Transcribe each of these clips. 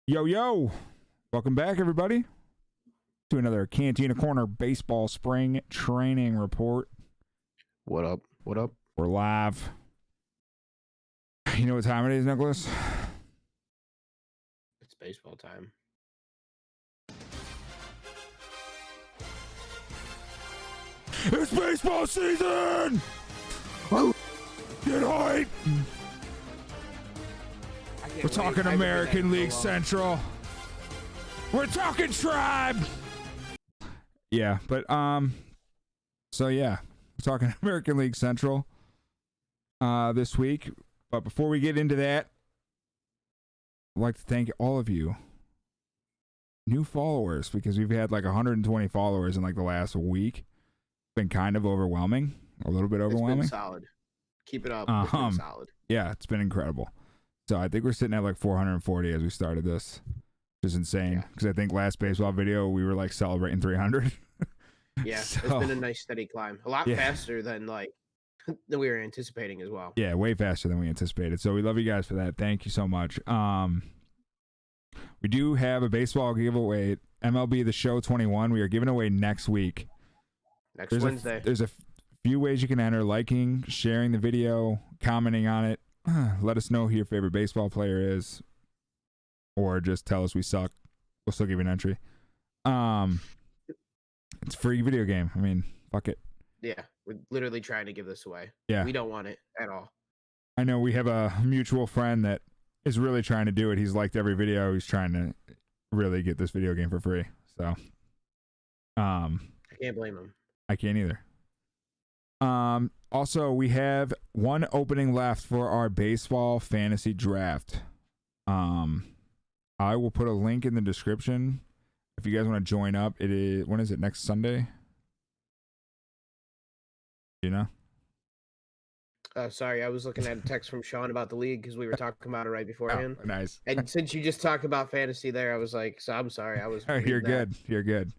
Yo, yo. Welcome back, everybody, to another Cantina Corner Baseball Spring Training Report. What up? What up? We're live. You know what time it is, Nicholas? It's baseball time. It's baseball season! Woo! Get hype! We're talking American League Central. We're talking Tribe! Yeah, but, so yeah, we're talking American League Central this week. But before we get into that, I'd like to thank all of you new followers, because we've had like 120 followers in like the last week. It's been kind of overwhelming, a little bit overwhelming. It's been solid. Keep it up. It's been solid. Yeah, it's been incredible. So I think we're sitting at like 440 as we started this, which is insane. Because I think last baseball video we were like celebrating 300. Yeah, so, it's been a nice steady climb. A lot faster than than we were anticipating as well. Yeah, way faster than we anticipated. So we love you guys for that. Thank you so much. We do have a baseball giveaway, MLB The Show 21. We are giving away next week. Next Wednesday. There's a few ways you can enter: liking, sharing the video, commenting on it. Let us know who your favorite baseball player is, or just tell us we suck. We'll still give you an entry. It's a free video game. I mean, fuck it. Yeah, we're literally trying to give this away. Yeah. We don't want it at all. I know we have a mutual friend that is really trying to do it. He's liked every video. He's trying to really get this video game for free. So, I can't blame him. I can't either. Also, we have one opening left for our baseball fantasy draft. I will put a link in the description if you guys want to join up. It is, when is it? Next Sunday? You know? Sorry, I was looking at a text from Sean about the league because we were talking about it right beforehand. Oh, nice. And since you just talked about fantasy there, I was like, so I'm sorry. I was. You're good. You're good.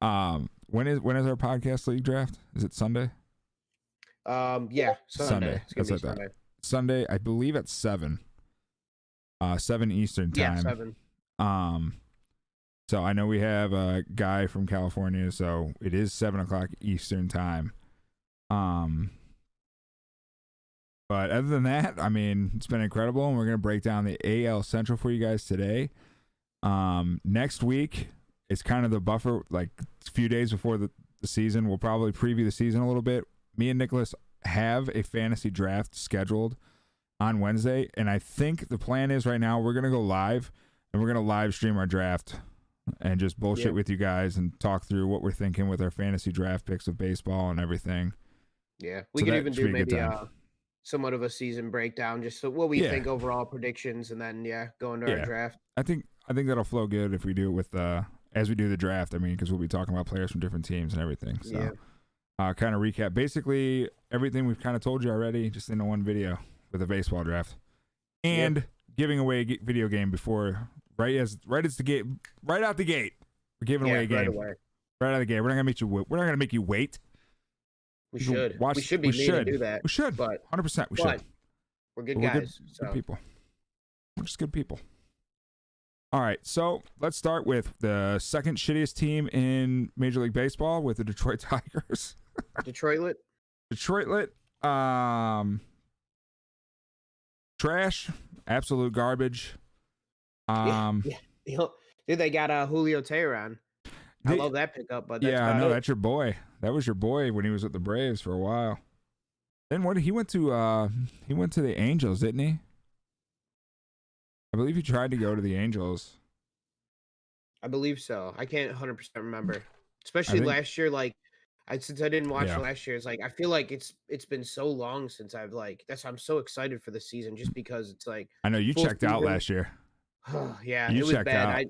When is our podcast league draft? Is it Sunday? Yeah, Sunday. It's gonna be Sunday. Sunday, I believe at 7. 7 Eastern time. Yeah, 7. So I know we have a guy from California, so it is 7:00 Eastern time. But other than that, I mean, it's been incredible, and we're gonna break down the AL Central for you guys today. Next week, it's kind of the buffer, like a few days before the season. We'll probably preview the season a little bit. Me and Nicholas have a fantasy draft scheduled on Wednesday, and I think the plan is right now we're going to go live, and we're going to live stream our draft and just bullshit with you guys and talk through what we're thinking with our fantasy draft picks of baseball and everything. Yeah, we could even do maybe somewhat of a season breakdown, just so what we think overall predictions, and then go into our draft. I think that'll flow good if we do it with as we do the draft. I mean, because we'll be talking about players from different teams and everything. So kind of recap basically everything we've kind of told you already, just in one video with a baseball draft, and giving away a video game before right out the gate. We're giving away a game right out of the gate. We're not gonna make you wait. We should. We should be made to do that. We should. But 100%. We should. We're good guys. Good people. We're just good people. All right, so let's start with the second shittiest team in Major League Baseball, with the Detroit Tigers. Detroitlet. Trash. Absolute garbage. Dude, they got Julio Teheran. I love that pickup, but that's I know that's your boy. That was your boy when he was with the Braves for a while. Then he went to the Angels, didn't he? I believe he tried to go to the Angels. I believe so. I can't 100% remember. Especially last year, since I didn't watch last year, it's like I feel like it's been so long since I've I'm so excited for the season, just because it's like I know you checked out last year. Yeah, it was bad.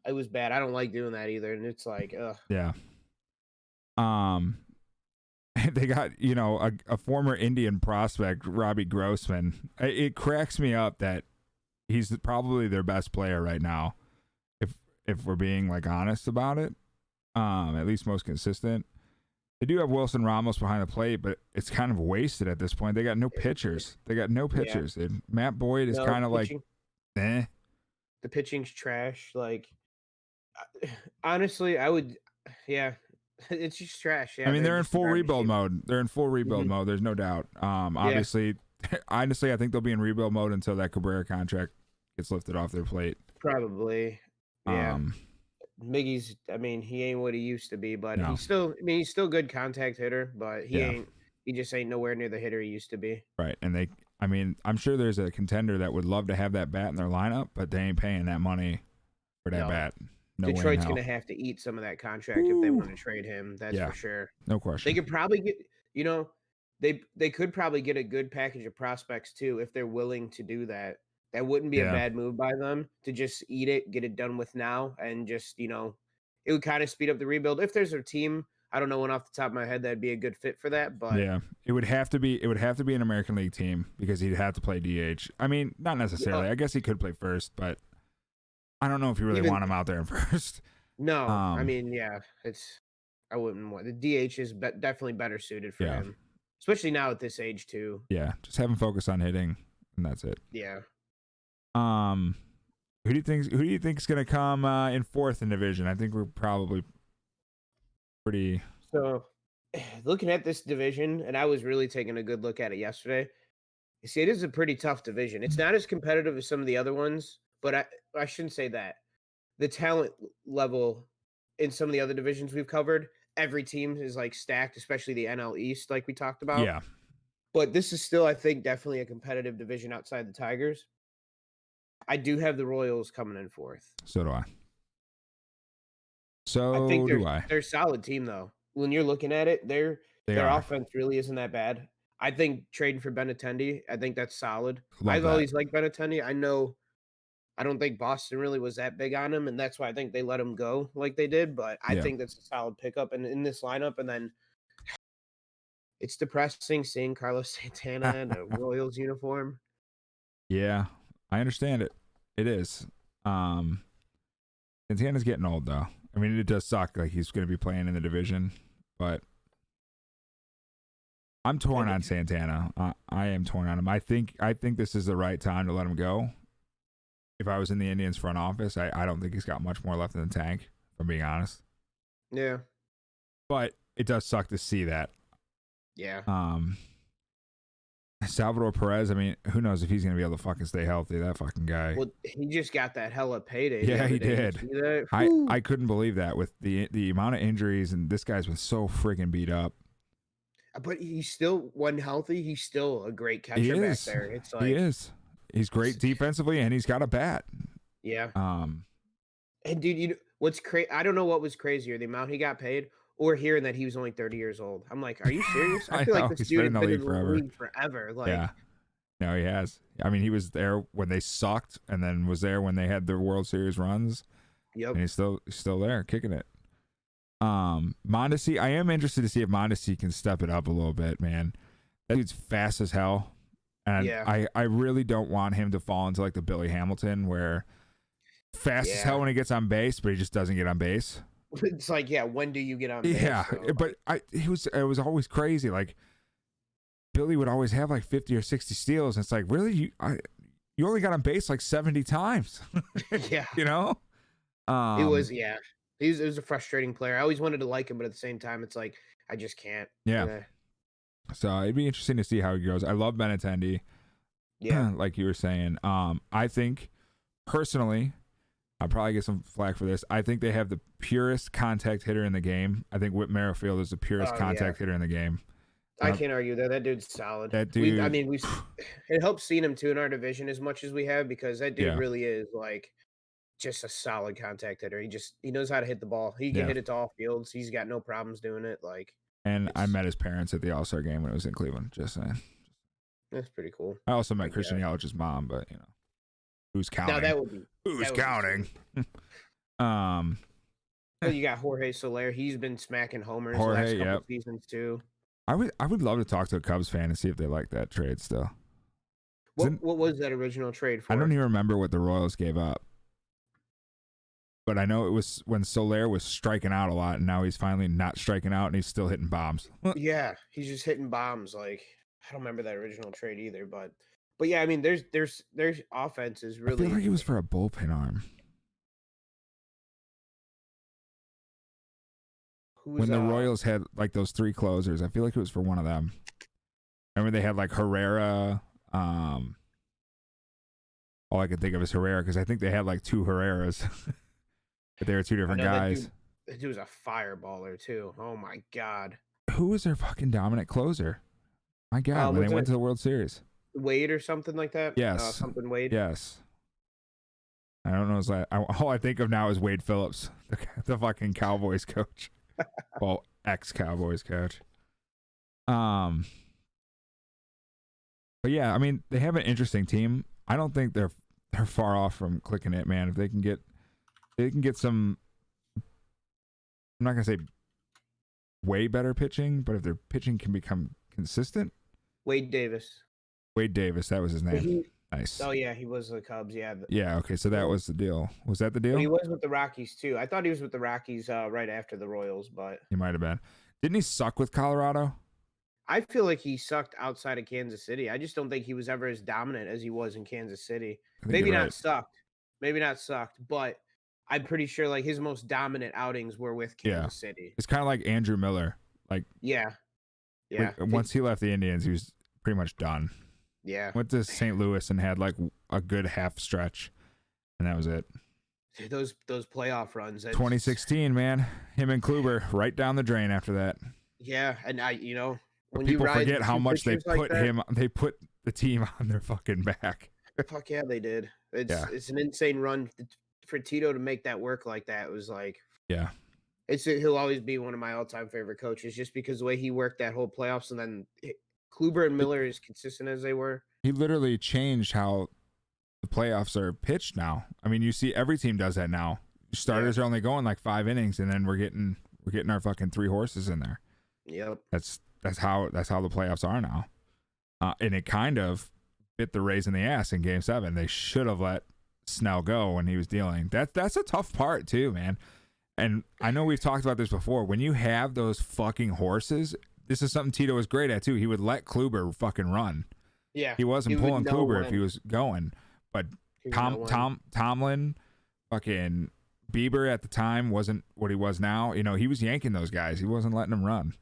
It was bad. I don't like doing that either, and it's like Yeah. They got, a former Indian prospect, Robbie Grossman. It cracks me up that he's probably their best player right now, if we're being honest about it. At least most consistent. They do have Wilson Ramos behind the plate, but it's kind of wasted at this point. They got no pitchers. And Matt Boyd is kind of like, eh. The pitching's trash. Like, honestly, I would, yeah, it's just trash. I Yeah, mean, they're they're in just a full garbage rebuild team. mode. They're in full rebuild Mhm. mode. There's no doubt. Yeah, Obviously, honestly, I think they'll be in rebuild mode until that Cabrera contract gets lifted off their plate. probably. Yeah. Um, Miggy's, I mean, he ain't what he used to be, but no, he's still, I mean, he's still good contact hitter, but yeah, he just ain't nowhere near the hitter he used to be. right. And I mean, I'm sure there's a contender that would love to have that bat in their lineup, but they ain't paying that money for that No. bat. No way in Detroit's hell. going to have to eat some of that contract if they want to trade him. That's Yeah. for sure. No They question. could probably get, you know, they could probably get a good package of prospects too if they're willing to do that. That wouldn't be a Yeah. bad move by them to just eat it, get it done with now, and just, it would kind of speed up the rebuild. If there's a team, I don't know one off the top of my head that'd be a good fit for that, but Yeah, it would have to be an American League team because he'd have to play DH. I mean, not necessarily. I guess he could play first, but I don't know if you really want him out there in first. No, I mean, yeah, I wouldn't want the DH is definitely better suited for him, especially now at this age too. Yeah, just have him focus on hitting, and that's it. Yeah. Who do you think is gonna come in fourth in division? I think we're probably pretty. So, looking at this division, and I was really taking a good look at it yesterday. You see, it is a pretty tough division. It's not as competitive as some of the other ones, but I shouldn't say that. The talent level in some of the other divisions we've covered, every team is like stacked, especially the NL East, like we talked about. Yeah, But this is still, I think, definitely a competitive division outside the Tigers. I do have the Royals coming in fourth. so do I. I think I. they're a solid team though. When you're looking at it, their offense really isn't that bad. I think trading for Benintendi, I think that's solid. I've always liked Benintendi. I don't think Boston really was that big on him, and that's why I think they let him go like they did. But I think that's a solid pickup in this lineup. And then it's depressing seeing Carlos Santana in a Royals uniform. Yeah, I understand it. It is. Santana's getting old though. I mean, it does suck. Like he's going to be playing in the division, but I'm torn on Santana. I am torn on him. I think this is the right time to let him go. If I was in the Indians front office, I don't think he's got much more left in the tank, if I'm being honest. Yeah. But it does suck to see that. Yeah. Salvador Perez, I mean, who knows if he's going to be able to fucking stay healthy, that fucking guy. Well, he just got that hella payday. Yeah, he did. I couldn't believe that with the amount of injuries, and this guy's been so freaking beat up. But he's still, when healthy, he's still a great catcher back there. It's like he is. He's great defensively, and he's got a bat. Yeah. And dude, what's crazy? I don't know what was crazier, the amount he got paid, or hearing that he was only 30 years old. I'm like, are you serious? I feel like this dude has been in the league forever. Like, yeah. No, he has. I mean, he was there when they sucked, and then was there when they had their World Series runs. Yep. And he's still there, kicking it. Mondesi, I am interested to see if Mondesi can step it up a little bit, man. That dude's fast as hell. And I really don't want him to fall into like the Billy Hamilton where fast as hell when he gets on base, but he just doesn't get on base. It's like, when do you get on base? Yeah, but it was always crazy. Like Billy would always have like 50 or 60 steals, and it's like, really, you only got on base like 70 times. Yeah, you know. It was It was a frustrating player. I always wanted to like him, but at the same time, it's like I just can't. Yeah. So it'd be interesting to see how he goes. I love Benintendi. Yeah, like you were saying. I think personally, I'll probably get some flack for this. I think they have the purest contact hitter in the game. I think Whit Merrifield is the purest contact hitter in the game. I can't argue that. That dude's solid. That dude. It helps seeing him too in our division as much as we have because that dude really is like just a solid contact hitter. He knows how to hit the ball. He can hit it to all fields. He's got no problems doing it. And I met his parents at the All-Star game when it was in Cleveland. Just saying. That's pretty cool. I also met Christian Yelich's mom, but who's counting? No, that would be who's counting. You got Jorge Soler. He's been smacking homers the last couple seasons too. I would love to talk to a Cubs fan and see if they like that trade still. What was that original trade for? I don't even remember what the Royals gave up. But I know it was when Soler was striking out a lot, and now he's finally not striking out, and he's still hitting bombs. Yeah, he's just hitting bombs. Like, I don't remember that original trade either, but But yeah, I mean, there's offense is I feel really like it was for a bullpen arm. who's When the Royals had like those 3 closers, I feel like it was for one of them. Remember they had like Herrera. All I can think of is Herrera because I think they had like 2 Herreras, but they were 2 different guys. That dude was a fireballer too. Oh my god. Who was their fucking dominant closer? My God, when they went to the World Series. Wade or something like that? Yes. Something Wade? Yes. I don't know. All I think of now is Wade Phillips, the fucking Cowboys coach. Well, ex-Cowboys coach. But yeah, I mean, they have an interesting team. I don't think they're far off from clicking it, man. If they can get some, I'm not gonna say way better pitching, but if their pitching can become consistent. Wade Davis, that was his name. Nice. Oh yeah, he was the Cubs. Yeah. Yeah. Okay. So that was the deal. Was that the deal? But he was with the Rockies too. I thought he was with the Rockies right after the Royals, but he might have been. Didn't he suck with Colorado? I feel like he sucked outside of Kansas City. I just don't think he was ever as dominant as he was in Kansas City. Maybe not sucked, but I'm pretty sure like his most dominant outings were with Kansas City. It's kind of like Andrew Miller. Like yeah. Once he left the Indians, he was pretty much done. Yeah. Went to St. Louis and had like a good half stretch, and that was it. Those playoff runs. 2016, man. Him and Kluber right down the drain after that. Yeah, and when people forget how much they put they put the team on their fucking back. Fuck yeah, they did. It's an insane run for Tito to make that work like that. It was like, yeah, he'll always be one of my all-time favorite coaches just because the way he worked that whole playoffs, and then Kluber and Miller as consistent as they were. He literally changed how the playoffs are pitched now. I mean, you see every team does that now. Starters are only going like 5 innings, and then we're getting our fucking 3 horses in there. Yep. That's how the playoffs are now. And it kind of bit the Rays in the ass in Game 7. They should have let Snell go when he was dealing. That's a tough part too, man. And I know we've talked about this before. When you have those fucking horses, this is something Tito was great at too. He would let Kluber fucking run. Yeah. He wasn't pulling Kluber if he was going. But Tomlin, fucking Bieber at the time wasn't what he was now. You know, he was yanking those guys. He wasn't letting them run.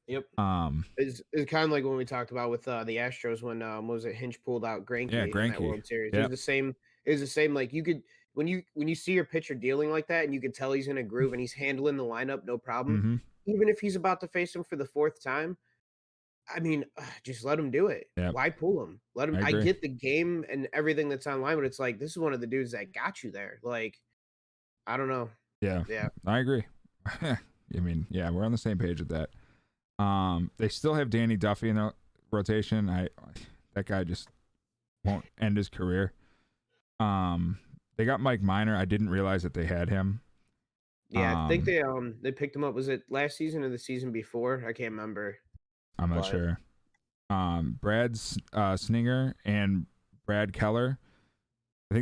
Yep. It's kind of like when we talked about with the Astros when Hinch pulled out Greinke in that World Series. Yep. It was the same. Like you could when you see your pitcher dealing like that and you can tell he's in a groove and he's handling the lineup no problem. Mm-hmm. Even if he's about to face him for the 4th time, I mean, just let him do it. Yep. Why pull him? Let him. I get the game and everything that's online, but it's like this is one of the dudes that got you there. Like, I don't know. Yeah. I agree. I mean, yeah, we're on the same page with that. They still have Danny Duffy in the rotation. That guy just won't end his career. They got Mike Minor. I didn't realize that they had him. Yeah, I think they picked him up. Was it last season or the season before? I can't remember. I'm not sure. Brad Sninger and Brad Keller. I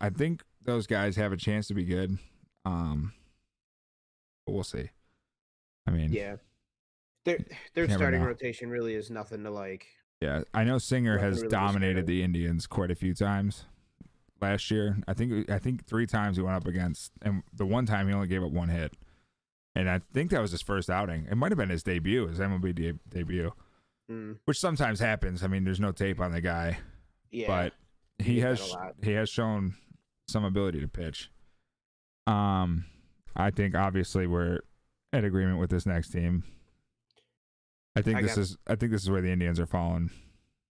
think those guys have a chance to be good. But we'll see. I mean, yeah. Their starting rotation really is nothing to like. Yeah, I know Singer has dominated the Indians quite a few times last year. I think 3 times he went up against, and the one time he only gave up 1 hit. And I think that was his first outing. It might have been his debut, his MLB debut, which sometimes happens. I mean, there's no tape on the guy, but he has shown some ability to pitch. I think obviously we're in agreement with this next team. I think this is where the Indians are falling.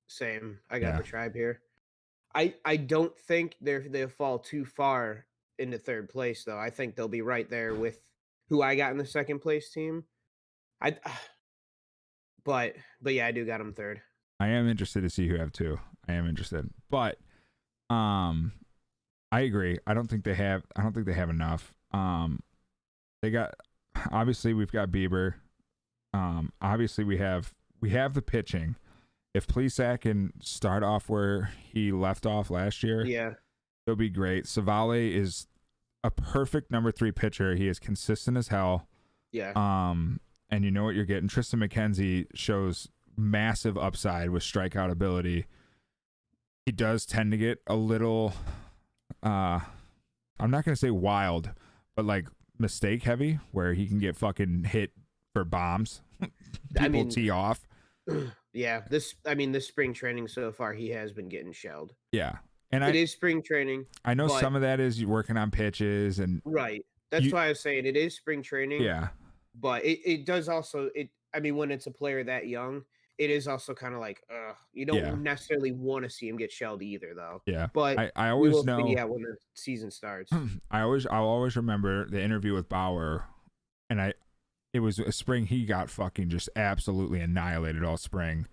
Same. I got the Tribe here. I don't think they'll fall too far into 3rd place though. I think they'll be right there with who I got in the 2nd place team. But yeah, I do got them 3rd. I am interested to see who have 2. I am interested, but I agree. I don't think they have enough. They got obviously we've got Bieber. Obviously we have the pitching. If Plesac can start off where he left off last year, it'll be great. Savale is a perfect number 3 pitcher. He is consistent as hell. Yeah. And you know what you're getting. Tristan McKenzie shows massive upside with strikeout ability. he does tend to get a little, I'm not gonna say wild, but like mistake heavy, where he can get fucking hit for bombs. People tee off. Yeah, this spring training so far, he has been getting shelled. Yeah, and it is spring training. I know some of that is you working on pitches and right. That's why I was saying it is spring training. Yeah, but it does also when it's a player that young, it is also kind of like, you don't necessarily want to see him get shelled either, though. Yeah, but I always know. When the season starts. I'll always remember the interview with Bauer, and it was a spring he got fucking just absolutely annihilated all spring,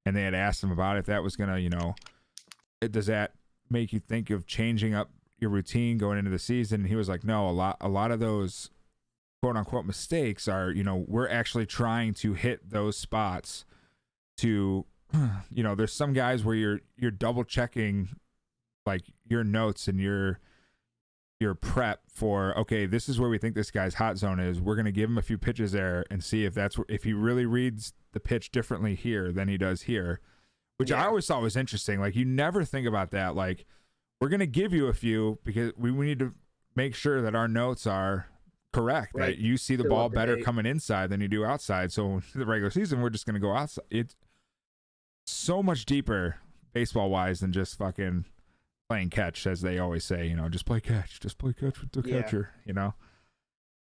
and they had asked him about if that was gonna, does that make you think of changing up your routine going into the season? And he was like, no, a lot of those quote unquote mistakes are, we're actually trying to hit those spots to, there's some guys where you're double checking like your notes and your prep for, okay, this is where we think this guy's hot zone is. We're going to give him a few pitches there and see if he really reads the pitch differently here than he does here, which I always thought was interesting. Like, you never think about that. Like, we're going to give you a few because we need to make sure that our notes are correct, right? That you see the ball better coming inside than you do outside. So in the regular season, we're just going to go outside. It's so much deeper baseball wise than just fucking playing catch, as they always say, just play catch with the catcher,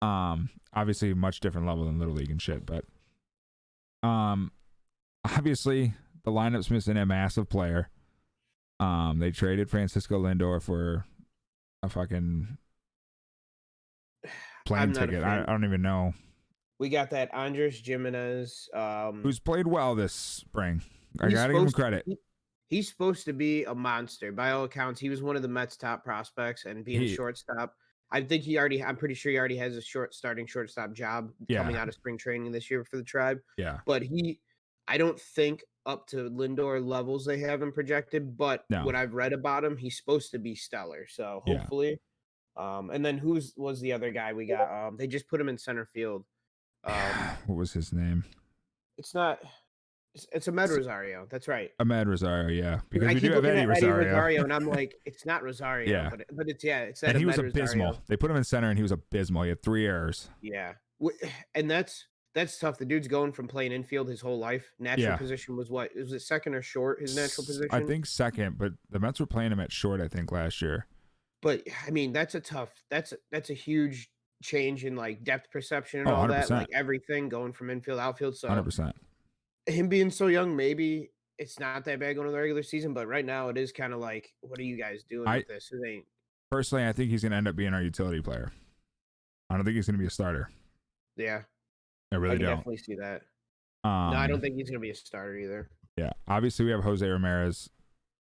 obviously much different level than little league and shit, but obviously the lineup's missing a massive player. They traded Francisco Lindor for a fucking plane ticket. I don't even know. We got that Andres Gimenez, who's played well this spring. I gotta give him credit. He's supposed to be a monster. By all accounts, he was one of the Mets' top prospects, and being a shortstop, I'm pretty sure he already has a starting shortstop job coming out of spring training this year for the Tribe. Yeah. But I don't think up to Lindor levels they have him projected, but what I've read about him, he's supposed to be stellar. So hopefully. And then was the other guy we got? They just put him in center field. What was his name? It's Ahmed Rosario. That's right. Ahmed Rosario, yeah. Because we do have Eddie Rosario. And I'm like, it's not Rosario. Yeah. But it's that. And he was abysmal. They put him in center, and he was abysmal. He had 3 errors. Yeah. And that's tough. The dude's going from playing infield his whole life. Natural position was what? Was it second or short, his natural position? I think second, but the Mets were playing him at short, I think, last year. But, that's a huge change in, like, depth perception and all 100%. That. Like, everything going from infield, outfield. So 100%. Him being so young, maybe it's not that bad going to the regular season, but right now it is kind of like, what are you guys doing with this? Personally, I think he's going to end up being our utility player. I don't think he's going to be a starter. Yeah. I really don't. Definitely see that. No, I don't think he's going to be a starter either. Yeah. Obviously, we have Jose Ramirez,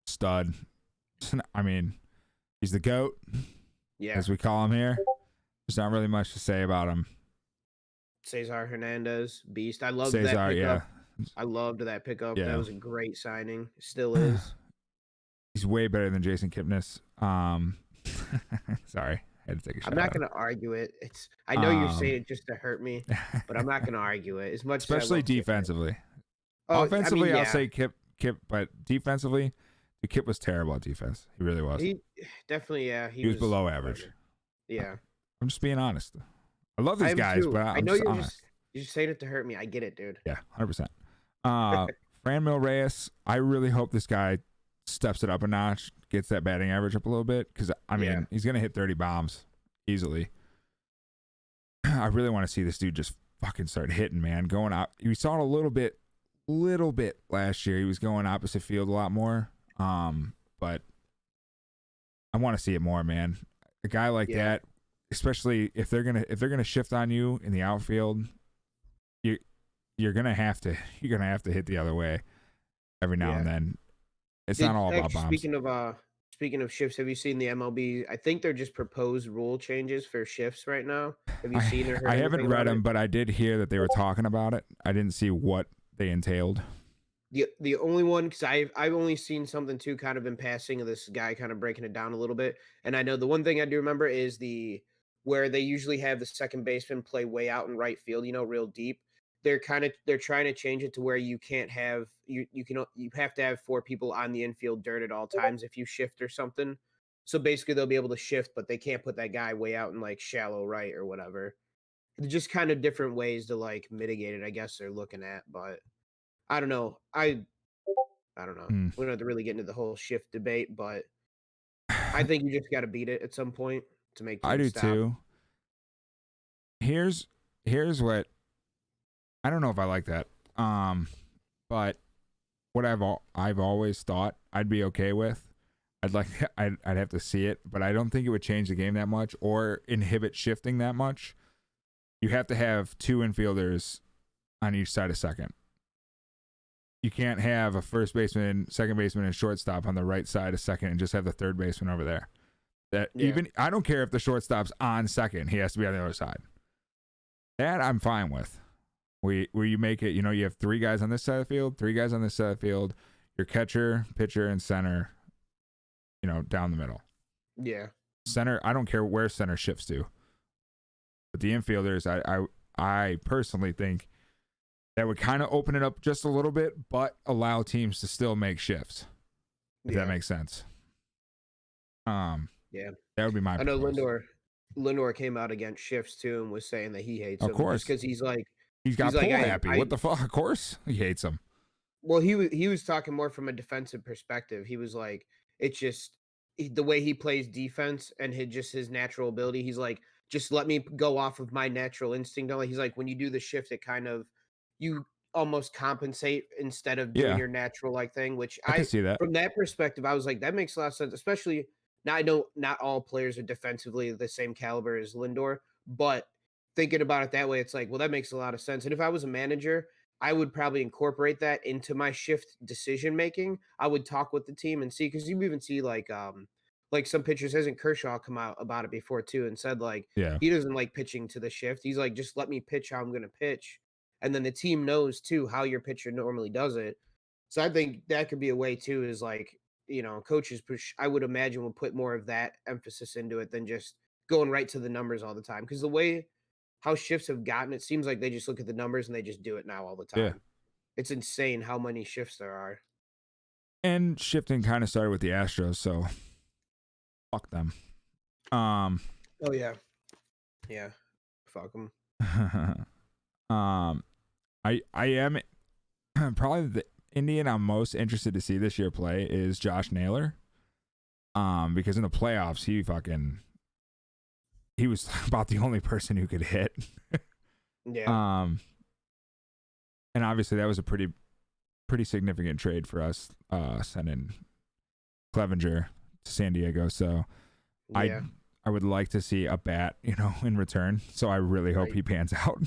stud. I mean, he's the GOAT, as we call him here. There's not really much to say about him. Cesar Hernandez, beast. I love that pickup. Yeah. I loved that pickup. Yeah. That was a great signing. Still is. He's way better than Jason Kipnis. Sorry, I had to take a shot. I'm not going to argue it. I know you're saying it just to hurt me, but I'm not going to argue it as much. Especially defensively. Offensively, I'll say Kip, but defensively, the Kip was terrible at defense. He really was. He definitely, he was below average. Yeah. I'm just being honest. I love these guys, too. but I know you're honest. You're just saying it to hurt me. I get it, dude. Yeah, 100%. Franmil Reyes, I really hope this guy steps it up a notch, gets that batting average up a little bit, because, he's going to hit 30 bombs easily. I really want to see this dude just fucking start hitting, man. Going out. We saw it a little bit last year. He was going opposite field a lot more, but I want to see it more, man. A guy like that, especially if they're gonna shift on you in the outfield, you're gonna have to hit the other way every now and then. It's not all about bombs. Speaking of shifts, have you seen the MLB? I think they're just proposed rule changes for shifts right now. Have you seen or heard? I haven't read them, but I did hear that they were talking about it. I didn't see what they entailed. The only one, because I've only seen something too, kind of in passing, of this guy kind of breaking it down a little bit. And I know the one thing I do remember is where they usually have the second baseman play way out in right field, real deep. they're trying to change it to where you can't have you have to have 4 people on the infield dirt at all times if you shift or something. So basically they'll be able to shift, but they can't put that guy way out in like shallow right or whatever. They're just kind of different ways to like mitigate it, I guess they're looking at, but I don't know. I don't know. Hmm. We don't have to really get into the whole shift debate, but I think you just got to beat it at some point to make I do teams stop. too. Here's what I don't know if I like that. But what I've always thought I'd be okay with. I'd have to see it, but I don't think it would change the game that much or inhibit shifting that much. You have to have 2 infielders on each side of second. You can't have a first baseman, second baseman, and shortstop on the right side of second and just have the third baseman over there. Even I don't care if the shortstop's on second, he has to be on the other side. That I'm fine with. Where you make it, you have 3 guys on this side of the field, 3 guys on this side of the field, your catcher, pitcher, and center, down the middle. Yeah. Center, I don't care where center shifts to. But the infielders, I personally think that would kind of open it up just a little bit, but allow teams to still make shifts. If that makes sense. Yeah. That would be my I know proposal. Lindor came out against shifts too and was saying that he hates them. Of course. Just because he's got pull like, happy. What the fuck? Of course he hates them. Well, he was talking more from a defensive perspective. He was like, it's just the way he plays defense and his natural ability. He's like, just let me go off of my natural instinct. He's like, when you do the shift, it kind of you almost compensate instead of doing your natural like thing. Which I can see that from that perspective, I was like, that makes a lot of sense. Especially now, I know not all players are defensively the same caliber as Lindor, but thinking about it that way, it's like, well, that makes a lot of sense. And if I was a manager, I would probably incorporate that into my shift decision making. I would talk with the team and see, because you even see like some pitchers, hasn't Kershaw come out about it before too and said like he doesn't like pitching to the shift. He's like, just let me pitch how I'm gonna pitch. And then the team knows too how your pitcher normally does it. So I think that could be a way too, is like, coaches I would imagine will put more of that emphasis into it than just going right to the numbers all the time. Because the way how shifts have gotten, it seems like they just look at the numbers and they just do it now all the time. Yeah. It's insane how many shifts there are. And shifting kind of started with the Astros, so fuck them. Oh yeah. Yeah. Fuck them. I am probably the Indian I'm most interested to see this year play is Josh Naylor. Because in the playoffs he was about the only person who could hit. Yeah. And obviously that was a pretty significant trade for us, sending Clevenger to San Diego. So I would like to see a bat, in return. So I really hope he pans out.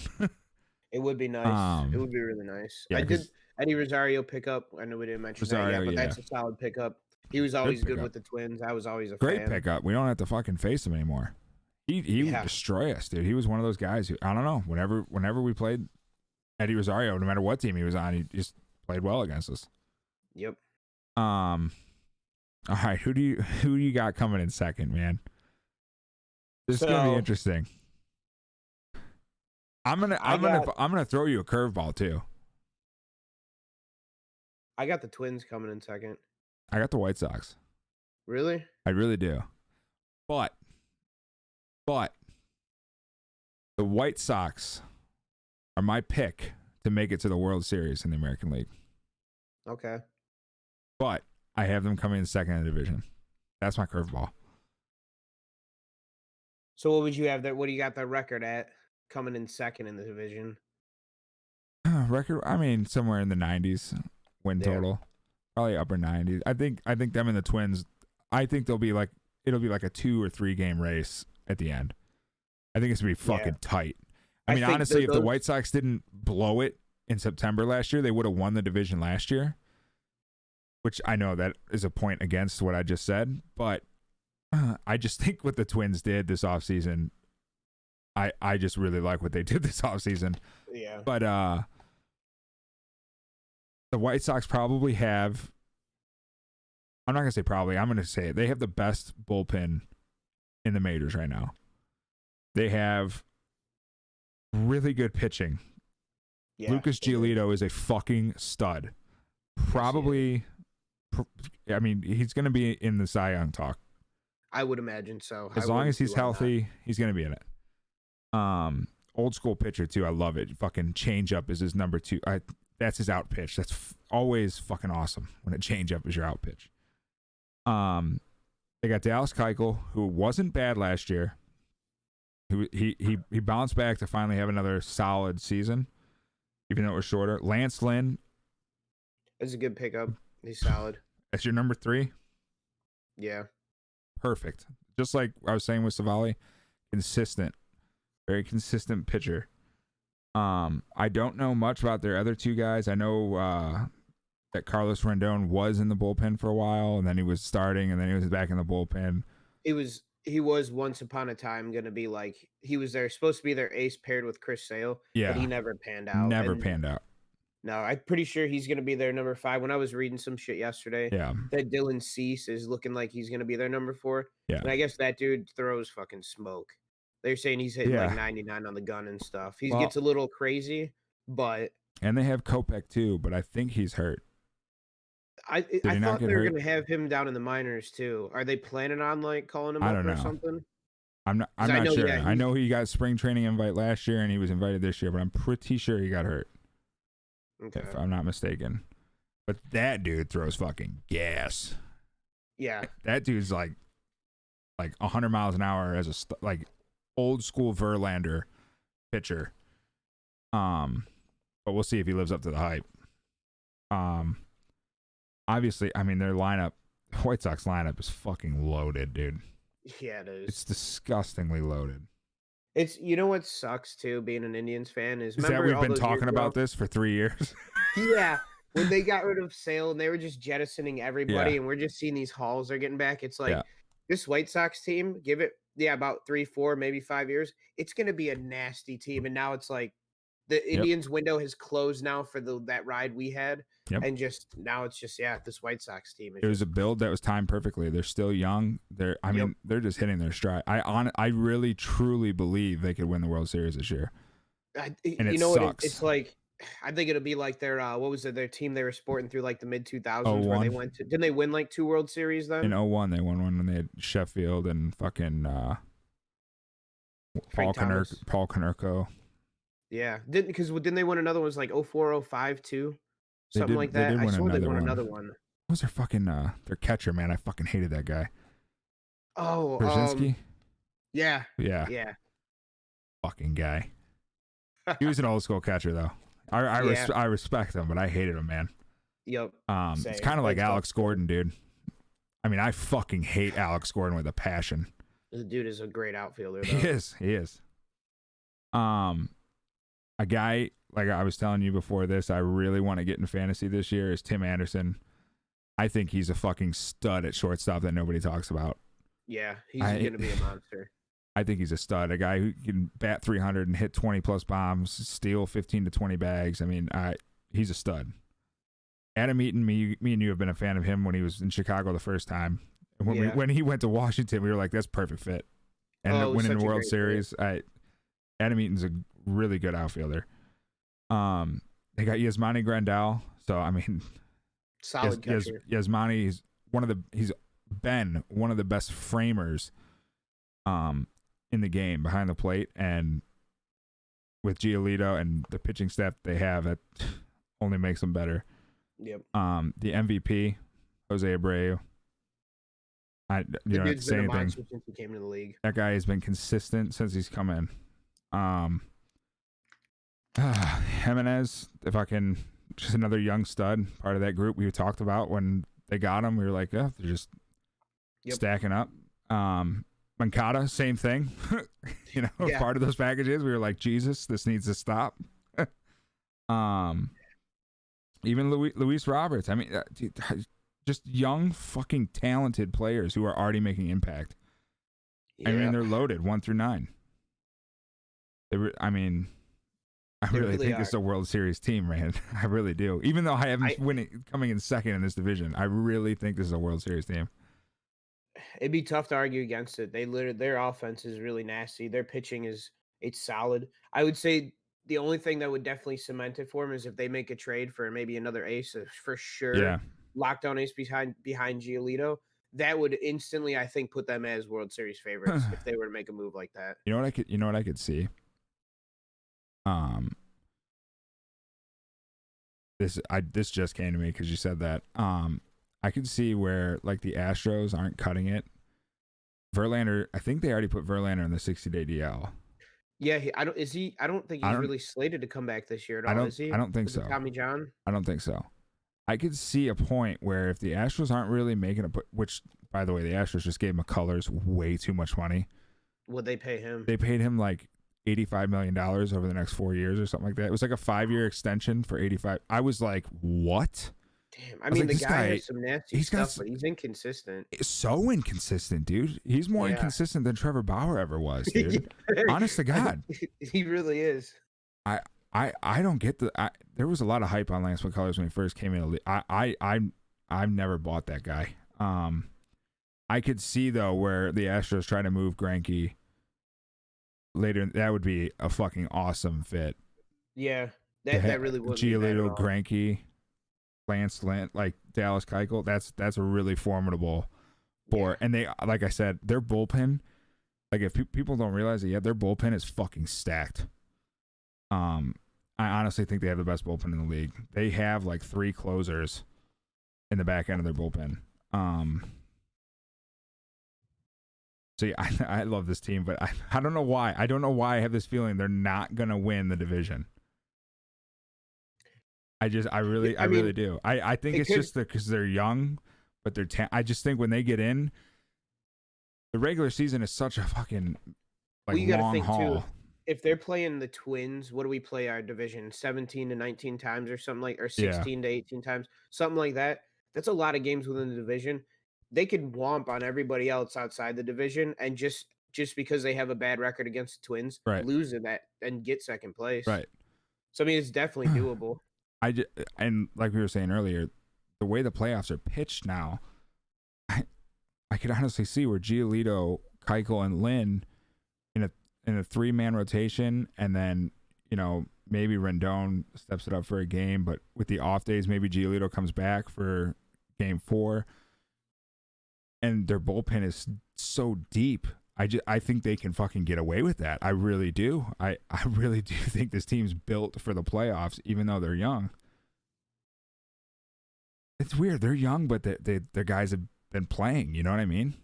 It would be nice. It would be really nice. Yeah, I did Eddie Rosario pickup. I know we didn't mention that yet, but that's a solid pickup. He was always good with the Twins. I was always a great fan. pickup. We don't have to fucking face him anymore. He would destroy us, dude. He was one of those guys who, I don't know, whenever we played Eddie Rosario, no matter what team he was on, he just played well against us. Yep. All right, who do you got coming in second, man? This is gonna be interesting. I'm gonna throw you a curveball too. I got the Twins coming in second. I got the White Sox. Really? I really do. But the White Sox are my pick to make it to the World Series in the American League. Okay. But I have them coming in second in the division. That's my curveball. So what would you have there? What do you got the record at coming in second in the division? Record, I mean, somewhere in the 90s win total. Probably upper 90s. I think them and the Twins, I think it'll be like a 2 or 3 game race at the end. I think it's going to be fucking tight. I mean, honestly, if the White Sox didn't blow it in September last year, they would have won the division last year, which I know that is a point against what I just said, but I just think what the Twins did this offseason, I just really like what they did this offseason. Yeah. But the White Sox probably have, I'm not going to say probably, I'm going to say it. They have the best bullpen in the majors right now. They have really good pitching. Yeah, Lucas Giolito is a fucking stud. Probably, I mean, he's going to be in the Cy Young talk. I would imagine so. As long as he's healthy, he's going to be in it. Old school pitcher too. I love it. Fucking changeup is his number 2. That's his out pitch. That's always fucking awesome when a changeup is your out pitch. They got Dallas Keuchel, who wasn't bad last year. He bounced back to finally have another solid season, even though it was shorter. Lance Lynn. It's a good pickup. He's solid. That's your number 3? Yeah. Perfect. Just like I was saying with Savali, consistent. Very consistent pitcher. I don't know much about their other 2 guys. I know that Carlos Rendon was in the bullpen for a while, and then he was starting, and then he was back in the bullpen. He was once upon a time going to be like, he was supposed to be their ace paired with Chris Sale, but he never panned out. Panned out. No, I'm pretty sure he's going to be their number 5. When I was reading some shit yesterday, that Dylan Cease is looking like he's going to be their number 4. Yeah. And I guess that dude throws fucking smoke. They're saying he's hitting like 99 on the gun and stuff. He gets a little crazy, but... And they have Kopech too, but I think he's hurt. I thought they were going to have him down in the minors too. Are they planning on like calling him up or something? I'm not sure. Yeah, I know he got spring training invite last year and he was invited this year, but I'm pretty sure he got hurt. Okay. If I'm not mistaken. But that dude throws fucking gas. Yeah. That dude's like 100 miles an hour as a old school Verlander pitcher. But we'll see if he lives up to the hype. Obviously, I mean, their lineup, White Sox lineup is fucking loaded, dude. Yeah, it is. It's disgustingly loaded. It's, you know what sucks too, being an Indians fan is that we've been talking about this for 3 years. Yeah, when they got rid of Sale and they were just jettisoning everybody, and we're just seeing these hauls they're getting back. It's like this White Sox team, give it about 3, 4, maybe 5 years, it's gonna be a nasty team. And now it's like the Indians window has closed now for that ride we had. And just now it's just this White Sox team. It was a build that was timed perfectly. They're still young. They're just hitting their stride. I really truly believe they could win the World Series this year. It's like, I think it'll be like their what was it? Their team they were sporting through like the mid 2000s where they went to. Didn't they win like 2 World Series then? In 01, they won one when they had Sheffield and fucking Paul Konerko. Yeah, didn't they win another one? It was like 04, 05 too. Something like that. I swear they won another one. What was their fucking their catcher, man? I fucking hated that guy. Oh, Brzezinski? Yeah. Fucking guy. He was an old school catcher though. I respect him, but I hated him, man. Yep. It's kind of like Alex Gordon, dude. I mean, I fucking hate Alex Gordon with a passion. The dude is a great outfielder, though. He is. A guy, like I was telling you before this, I really want to get in fantasy this year is Tim Anderson. I think he's a fucking stud at shortstop that nobody talks about. Yeah, he's going to be a monster. I think he's a stud, a guy who can bat 300 and hit 20 plus bombs, steal 15 to 20 bags. I mean, he's a stud. Adam Eaton, me and you have been a fan of him when he was in Chicago the first time. When he went to Washington, we were like, that's perfect fit. And winning the World Series. Adam Eaton's a really good outfielder. They got Yasmani Grandal. So I mean, solid catcher. Yasmani is he's been one of the best framers in the game behind the plate, and with Giolito and the pitching staff they have, that only makes them better. Yep. The MVP, Jose Abreu. I don't have to say anything. Since he came into the league. That guy has been consistent since he's come in. Jimenez, if I can, just another young stud, part of that group we talked about when they got him. We were like, they're just stacking up. Mancada, same thing. Part of those packages, we were like, Jesus, this needs to stop. Even Luis Roberts. I mean, just young, fucking talented players who are already making impact. Yeah. I mean, they're loaded 1 through 9. I really think it's a World Series team, man. I really do. Even though I haven't coming in second in this division, I really think this is a World Series team. It'd be tough to argue against it. Their offense is really nasty. Their pitching it's solid. I would say The only thing that would definitely cement it for him is if they make a trade for maybe another ace, for sure, Yeah. lockdown ace behind Giolito. That would instantly, I think, put them as World Series favorites if they were to make a move like that. You know what I could see? This just came to me because you said that. I could see where like the Astros aren't cutting it. Verlander, I think they already put Verlander in the 60-day DL. Yeah, I don't think he's really slated to come back this year at all, is he? I don't think With the so. Tommy John? I don't think so. I could see a point where if the Astros aren't really making a, which by the way, the Astros just gave McCullers way too much money. Would they pay him? They paid him like $85 million over the next 4 years or something like that. It was like a 5-year extension for 85. I was like, what? Damn. I mean, like, the guy has some nasty stuff, but he's inconsistent. So inconsistent, dude. He's more inconsistent than Trevor Bauer ever was, dude. Honest to God. He really is. I don't get there was a lot of hype on Lance McCullers when he first came in. I've never bought that guy. I could see though where the Astros try to move Greinke later. That would be a fucking awesome fit. Yeah, that really would. Giolito, Greinke, Lance Lynn, like Dallas Keuchel. That's a really formidable board. Yeah. And they, like I said, their bullpen. Like if people don't realize it yet, their bullpen is fucking stacked. I honestly think they have the best bullpen in the league. They have like 3 closers in the back end of their bullpen. So yeah, I love this team, but I don't know why. I don't know why I have this feeling they're not gonna win the division. I really do. I think it's just because they're young, but they're. I just think when they get in, the regular season is such a fucking long haul. Too, if they're playing the Twins, what do we play our division? 17 to 19 times or something like, or 16 to 18 times, something like that. That's a lot of games within the division. They could womp on everybody else outside the division, and just because they have a bad record against the Twins, lose in that and get second place. Right. So I mean, it's definitely doable. And like we were saying earlier, the way the playoffs are pitched now, I could honestly see where Giolito, Keuchel, and Lynn in a 3-man rotation, and then maybe Rendon steps it up for a game, but with the off days, maybe Giolito comes back for game 4. And their bullpen is so deep. I think they can fucking get away with that. I really do. I really do think this team's built for the playoffs, even though they're young. It's weird. They're young, but the guys have been playing. You know what I mean?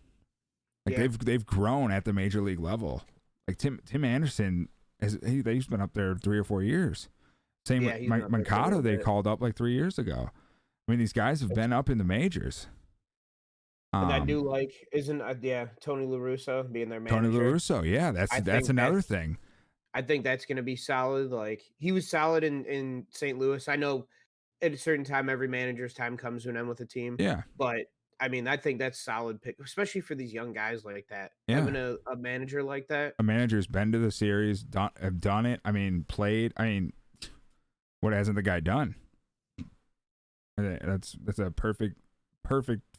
Like they've grown at the major league level. Like Tim Anderson he's been up there 3 or 4 years. Same with Mancado. They called up like 3 years ago. I mean, these guys have been up in the majors. And I do isn't Tony La Russa being their manager. Tony La Russa, yeah, that's another thing. I think that's going to be solid. Like he was solid in St. Louis. I know at a certain time, every manager's time comes to an end with a team. Yeah, but I mean, I think that's solid pick, especially for these young guys like that. Yeah. Having a manager like that, a manager's been to the series, have done it. I mean, played. I mean, what hasn't the guy done? That's a perfect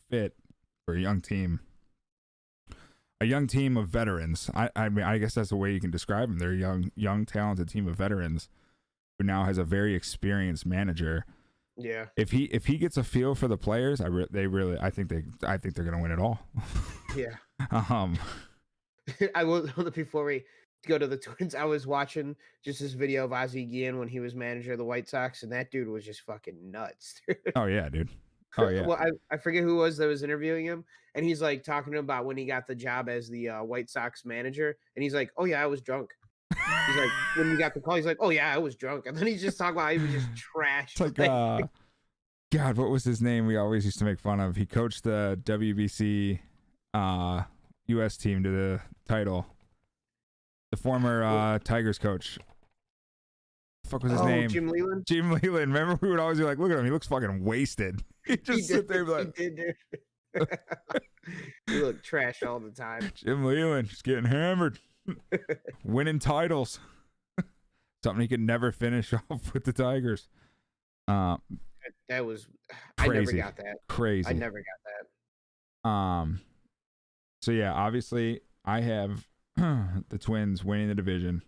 fit for a young team. A young team of veterans. I mean, I guess that's the way you can describe them. They're a young, talented team of veterans who now has a very experienced manager. Yeah. If he gets a feel for the players, I think they're gonna win it all. Yeah. I will. Before we go to the Twins, I was watching just this video of Ozzie Guillen when he was manager of the White Sox, and that dude was just fucking nuts. Oh yeah, dude. Oh yeah. Well, I forget who it was that was interviewing him, and he's like talking about when he got the job as the White Sox manager, and he's like, "Oh yeah, I was drunk." He's like, when you got the call, he's like, "Oh yeah, I was drunk," and then he's just talking about he was just trash. It's like, God, what was his name? We always used to make fun of. He coached the WBC U.S. team to the title. The former Tigers coach. The fuck was his name? Jim Leyland. Jim Leyland. Remember, we would always be like, "Look at him. He looks fucking wasted." He just sit there like, he did. He looked trash all the time. Jim Leyland just getting hammered, winning titles. Something he could never finish off with the Tigers. That was crazy. I never got that. Crazy. I never got that. So yeah, obviously I have the Twins winning the division.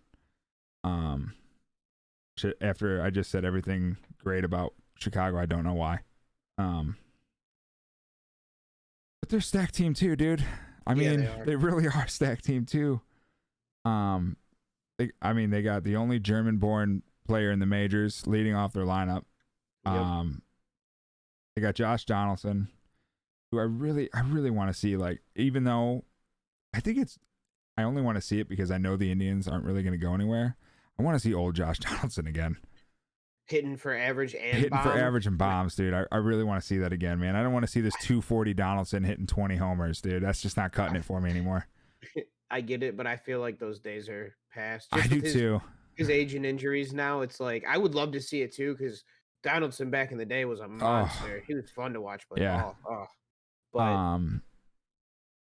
after I just said everything great about Chicago. I don't know why. But they're a stacked team too, dude. I mean, they really are a stacked team too. They got the only German-born player in the majors leading off their lineup. Yep. They got Josh Donaldson, who I really want to see. Like, even though I only want to see it because I know the Indians aren't really going to go anywhere. I want to see old Josh Donaldson again. Hitting for average and bombs, dude. I really want to see that again, man. I don't want to see this 240 Donaldson hitting 20 homers, dude. That's just not cutting it for me anymore. I get it, but I feel like those days are past. I do too. His age and injuries now, it's like I would love to see it too because Donaldson back in the day was a monster. He was fun to watch play ball. But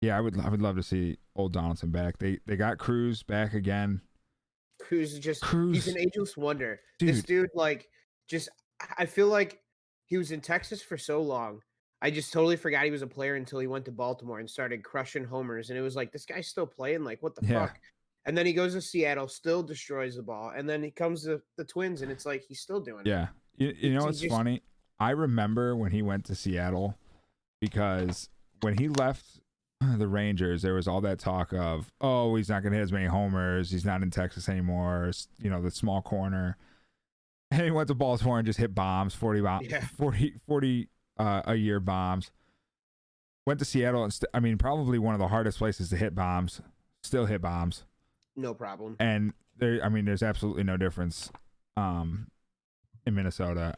yeah, I would love to see old Donaldson back. They got Cruz back again. Cruz he's an ageless wonder. Dude. This dude, I feel like he was in Texas for so long. I just totally forgot he was a player until he went to Baltimore and started crushing homers. And it was like, this guy's still playing? Like, what the fuck? And then he goes to Seattle, still destroys the ball. And then he comes to the Twins, and it's like he's still doing it. Yeah. You know what's funny? I remember when he went to Seattle because when he left the Rangers, there was all that talk of, oh, he's not going to hit as many homers. He's not in Texas anymore. You know, the small corner. And he went to Baltimore and just hit bombs, 40 bombs, 40 a year bombs. Went to Seattle and probably one of the hardest places to hit bombs. Still hit bombs. No problem. And there's absolutely no difference in Minnesota.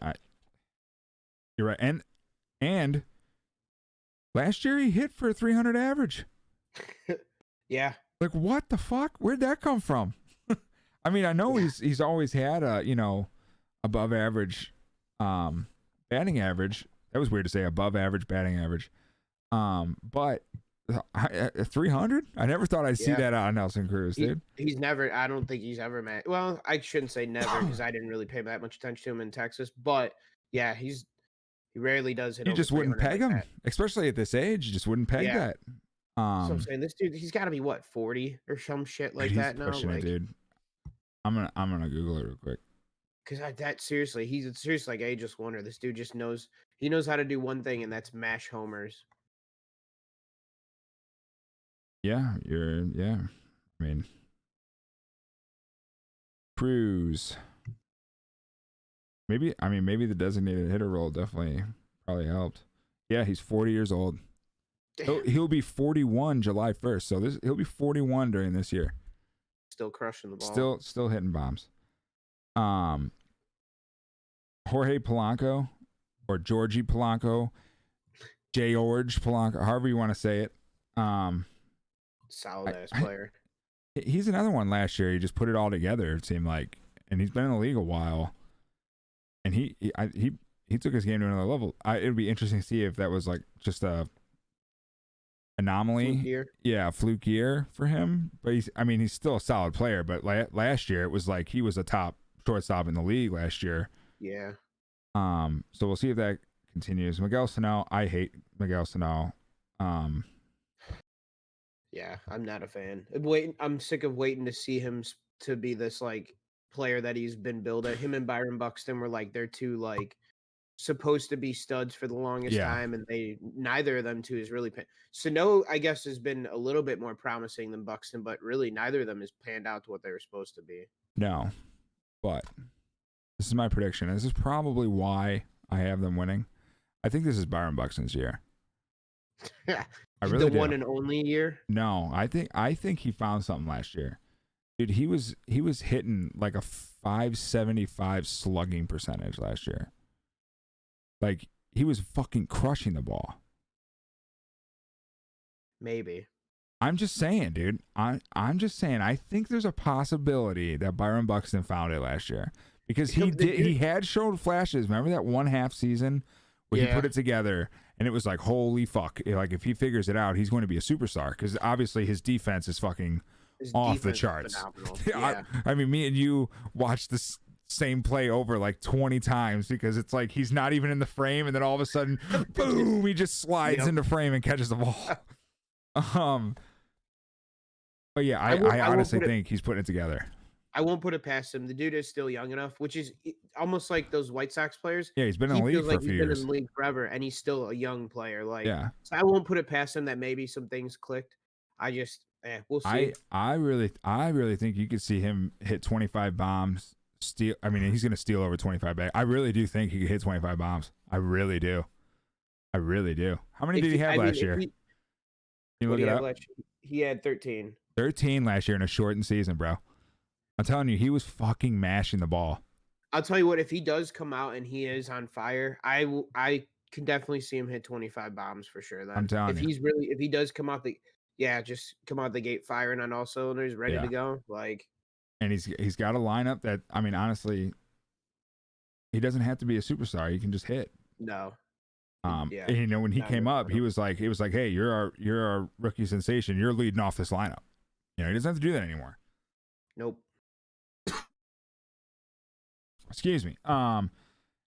You're right. And last year he hit for 300 average. Yeah. Like, what the fuck? Where'd that come from? I mean, I know he's always had a, above average batting average. That was weird to say, above average batting average. But 300? I never thought I'd see that out of Nelson Cruz, dude. I don't think he's ever met. Well, I shouldn't say never because I didn't really pay that much attention to him in Texas. But yeah, he rarely does hit. You just wouldn't peg him, especially at this age. You just wouldn't peg that. So I'm saying this dude, he's got to be 40 or some shit like that now. Like, dude. I'm gonna Google it real quick. Because he's seriously like ageless wonder. This dude just knows how to do one thing, and that's mash homers. Yeah, I mean, Cruz. Maybe the designated hitter role probably helped. Yeah, he's 40 years old. He'll be 41 July 1st. So he'll be 41 during this year. Still crushing the ball. Still hitting bombs. Jorge Polanco or Georgie Polanco, George Polanco, however you want to say it. Solid ass player. He's another one last year. He just put it all together, it seemed like. And he's been in the league a while. And he took his game to another level. It would be interesting to see if that was like just a anomaly. Fluke year. Yeah, fluke year for him. But he's still a solid player. But last year it was like he was a top shortstop in the league last year. Yeah. So we'll see if that continues. Miguel Sano, I hate Miguel Sano. Yeah, I'm not a fan. I'm sick of waiting to see him to be this like player that he's been billed at. Him and Byron Buxton were like they're two like supposed to be studs for the longest time, and neither of them two is really. Sano, I guess, has been a little bit more promising than Buxton, but really neither of them has panned out to what they were supposed to be. No, but this is my prediction. This is probably why I have them winning. I think this is Byron Buxton's year. I really the one and only year? No, I think he found something last year. Dude, he was hitting like a 575 slugging percentage last year. Like, he was fucking crushing the ball. Maybe. I'm just saying, dude. I'm just saying. I think there's a possibility that Byron Buxton found it last year because he had showed flashes. Remember that one half season where he put it together and it was like, holy fuck! Like, if he figures it out, he's going to be a superstar because obviously his defense is fucking off the charts. Yeah. I mean, me and you watched this same play over like 20 times because it's like he's not even in the frame and then all of a sudden, boom! He just slides into frame and catches the ball. But yeah, I honestly think he's putting it together. I won't put it past him. The dude is still young enough, which is almost like those White Sox players. Yeah, he's been in He the league feels for like a he's few been in years. the league forever, and he's still a young player. Like, Yeah. so I won't put it past him that maybe some things clicked. I just, we'll see. I really think you could see him hit 25 bombs. Steal. I mean, he's going to steal over 25 bags. I really do think he could hit 25 bombs. I really do. I really do. How many did he have last year? Can you look it up? He had 13. 13 last year in a shortened season, bro. I'm telling you, he was fucking mashing the ball. I'll tell you what, if he does come out and he is on fire, I can definitely see him hit 25 bombs for sure. Then I'm telling you, if he does come out just come out the gate firing on all cylinders, ready to go. Like, and he's got a lineup that, I mean, honestly, he doesn't have to be a superstar. He can just hit. No. And, you know, when he came up, it was like, hey, you're our rookie sensation. You're leading off this lineup. You know, he doesn't have to do that anymore. Nope. Excuse me. And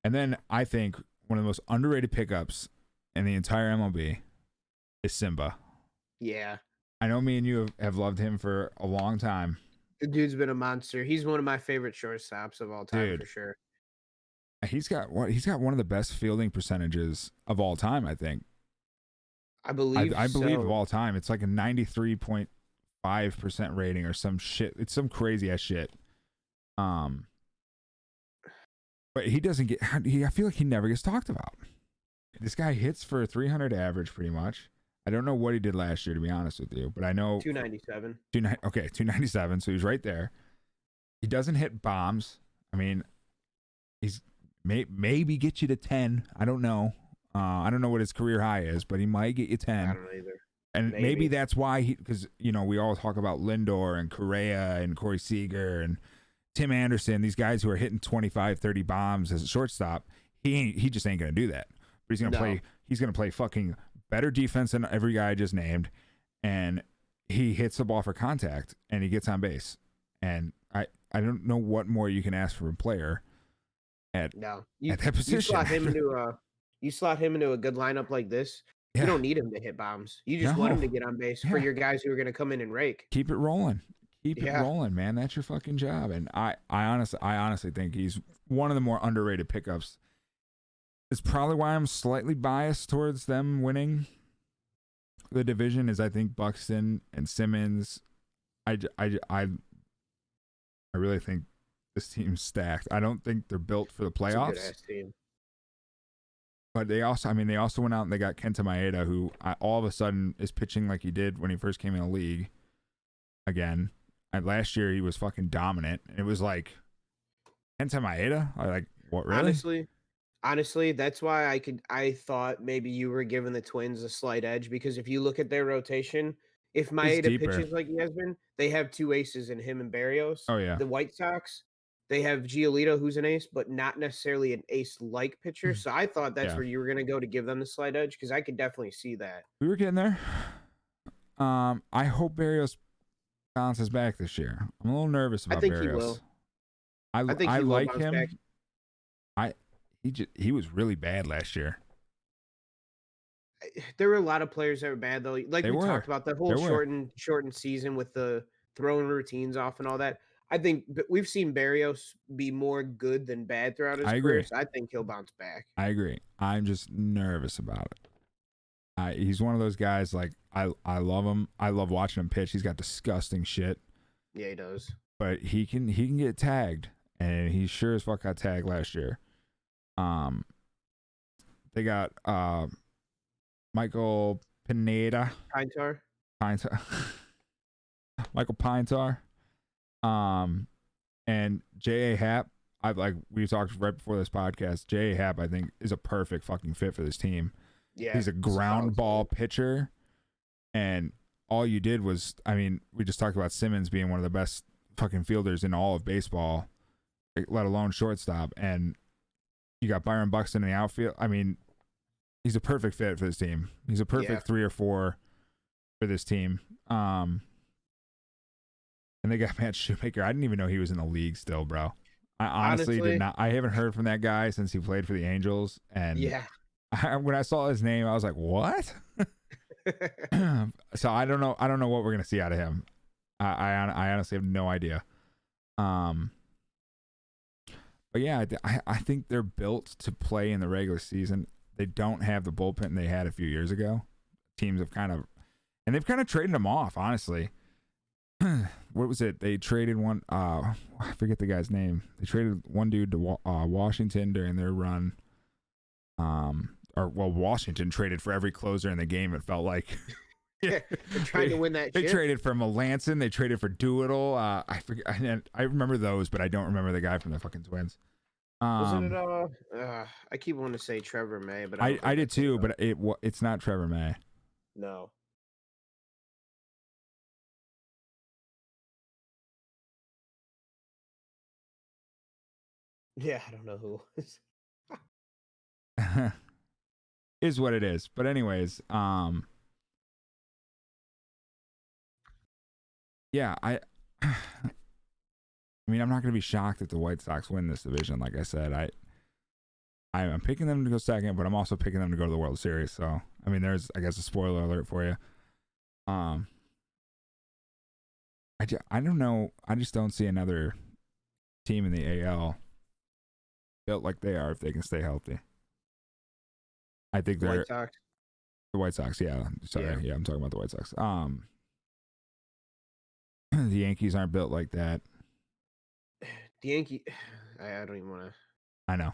then I think one of the most underrated pickups in the entire MLB is Simba. Yeah. I know me and you have loved him for a long time. The dude's been a monster. He's one of my favorite shortstops of all time, for sure. He's got one of the best fielding percentages of all time, I think. I believe of all time. It's like a 93.5% rating or some shit. It's some crazy ass shit. But he doesn't get. I feel like he never gets talked about. This guy hits for a 300 average pretty much. I don't know what he did last year, to be honest with you, but I know 297. 297. So he's right there. He doesn't hit bombs. I mean, he's maybe get you to 10. I don't know. I don't know what his career high is, but he might get you 10. I don't know either. And maybe that's why because you know we all talk about Lindor and Correa and Corey Seager and Tim Anderson, these guys who are hitting 25, 30 bombs as a shortstop. He just ain't gonna do that. But he's gonna play. He's gonna play fucking better defense than every guy I just named, and he hits the ball for contact and he gets on base. And I don't know what more you can ask for a player at that position. You slot him into a good lineup like this. You don't need him to hit bombs. You just want him to get on base for your guys who are going to come in and rake. Keep it rolling. Keep it rolling, man. That's your fucking job. And I honestly think he's one of the more underrated pickups. It's probably why I'm slightly biased towards them winning the division. Is I think Buxton and Simmons. I really think this team's stacked. I don't think they're built for the playoffs. It's a good-ass team. But they also went out and they got Kenta Maeda, who all of a sudden is pitching like he did when he first came in the league. Again, and last year he was fucking dominant. It was like Kenta Maeda. Like what? Really? Honestly, that's why I thought maybe you were giving the Twins a slight edge because if you look at their rotation, if Maeda pitches like he has been, they have two aces in him and Berrios. Oh yeah. The White Sox, they have Giolito, who's an ace, but not necessarily an ace-like pitcher. So I thought that's where you were going to go to give them the slight edge because I could definitely see that. We were getting there. I hope Berrios bounces back this year. I'm a little nervous about Berrios. He will. I think I like him. Back. He was really bad last year. There were a lot of players that were bad though. Like we talked about the whole shortened season with the throwing routines off and all that. I think we've seen Berrios be more good than bad throughout his career. So I think he'll bounce back. I agree. I'm just nervous about it. He's one of those guys. Like I love him. I love watching him pitch. He's got disgusting shit. Yeah, he does. But he can get tagged, and he sure as fuck got tagged last year. They got Michael Pineda. Pinetar. Michael Pinetar. And J.A. Happ. We talked right before this podcast. J.A. Happ, I think, is a perfect fucking fit for this team. Yeah. He's a ground ball pitcher. And all you did was, we just talked about Simmons being one of the best fucking fielders in all of baseball, let alone shortstop. And you got Byron Buxton in the outfield. He's a perfect fit for this team. He's a perfect 3 or 4 for this team. And they got Matt Shoemaker. I didn't even know he was in the league still, bro. I honestly did not. I haven't heard from that guy since he played for the Angels. And when I saw his name, I was like, what? So I don't know. I don't know what we're gonna see out of him. I honestly have no idea. But yeah, I think they're built to play in the regular season. They don't have the bullpen they had a few years ago. Teams have they've kind of traded them off, honestly. What was it? They traded one. I forget the guy's name. They traded one dude to Washington during their run. Washington traded for every closer in the game. It felt like. Yeah, they're trying to win that. They traded for Melanson. They traded for Doolittle. I forget. I remember those, but I don't remember the guy from the fucking Twins. Wasn't it? I keep wanting to say Trevor May, but I did too. But it's not Trevor May. No. Yeah, I don't know who it was. Is what it is. But anyways, yeah, I mean, I'm not going to be shocked if the White Sox win this division. Like I said, I'm picking them to go second, but I'm also picking them to go to the World Series. So, I mean, there's, I guess, a spoiler alert for you. I don't know. I just don't see another team in the AL built like they are if they can stay healthy. I think they're the White Sox. Yeah, sorry. Yeah, I'm talking about the White Sox. The Yankees aren't built like that. The Yankee, I don't even want to. I know.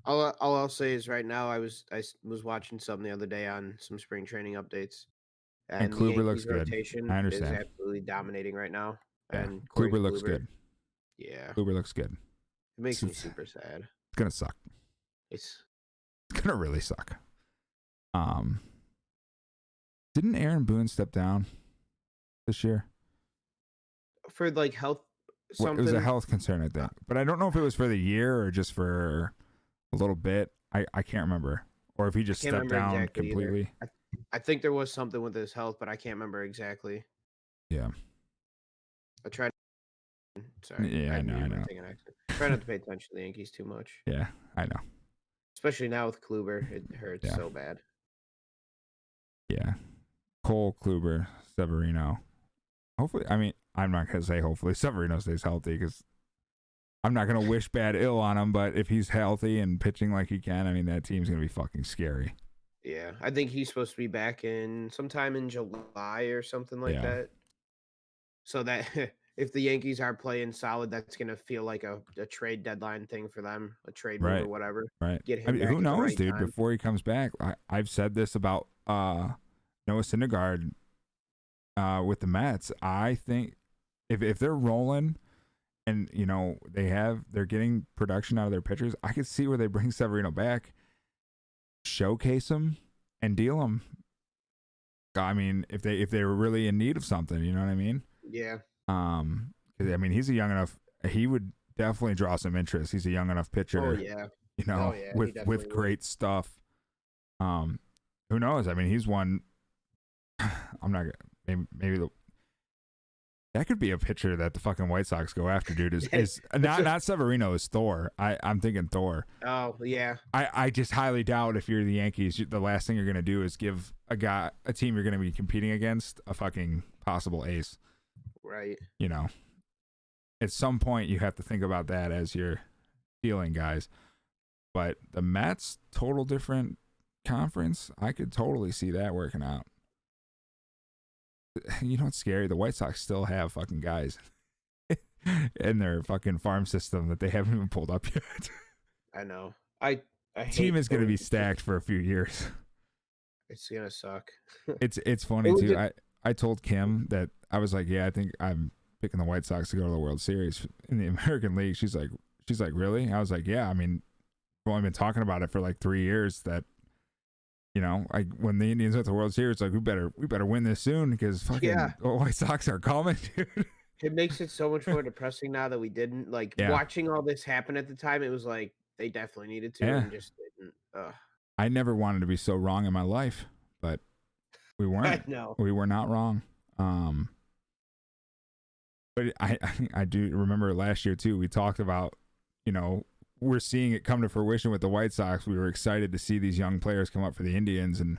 All I'll say is right now I was watching something the other day on some spring training updates, and Kluber looks good. I understand. Is absolutely dominating right now. Yeah. And Kluber looks good. Yeah, Kluber looks good. It makes me super sad. It's gonna suck. It's gonna really suck. Didn't Aaron Boone step down this year for like health? Something? It was a health concern, I think, but I don't know if it was for the year or just for a little bit. I can't remember, or if he just stepped down exactly completely. I think there was something with his health, but I can't remember exactly. Yeah. I tried. Sorry. Yeah, I know. Try not to pay attention to the Yankees too much. Yeah, I know. Especially now with Kluber, it hurts so bad. Yeah. Cole, Kluber, Severino. Hopefully, I mean, I'm not going to say hopefully Severino stays healthy because I'm not going to wish bad ill on him, but if he's healthy and pitching like he can, I mean, that team's going to be fucking scary. Yeah, I think he's supposed to be back in sometime in July or something like that. So that if the Yankees are playing solid, that's going to feel like a trade deadline thing for them, a trade move or whatever. Right. Get him I mean, who knows, dude? time. Before he comes back, I've said this about Noah Syndergaard with the Mets. I think if they're rolling and they're getting production out of their pitchers, I could see where they bring Severino back, showcase him, and deal him. I mean, if they were really in need of something, you know what I mean? Yeah. I mean, he's a young enough. He would definitely draw some interest. He's a young enough pitcher. Oh yeah. With great stuff. Who knows? I mean, he's one. I'm not maybe that could be a pitcher that the fucking White Sox go after, dude. Is not Severino, is Thor. I'm thinking Thor. Oh yeah. I just highly doubt if you're the Yankees, the last thing you're gonna do is give a team you're gonna be competing against a fucking possible ace. Right. At some point you have to think about that as you're dealing guys. But the Mets, total different conference. I could totally see that working out. You know what's scary? The White Sox still have fucking guys in their fucking farm system that they haven't even pulled up yet. I know. I team is going to be stacked for a few years. It's gonna suck. It's funny too. I told Kim that I was like, yeah, I think I'm picking the White Sox to go to the World Series in the American League. She's like, really? I was like, yeah. I mean, we've only been talking about it for like 3 years. That when the Indians went to the World Series, like we better win this soon because fucking the White Sox are coming, dude. It makes it so much more depressing now that we didn't watching all this happen at the time. It was like they definitely needed to and just didn't. I never wanted to be so wrong in my life, but we weren't. No, we were not wrong. But I do remember last year too. We talked about we're seeing it come to fruition with the White Sox. We were excited to see these young players come up for the Indians and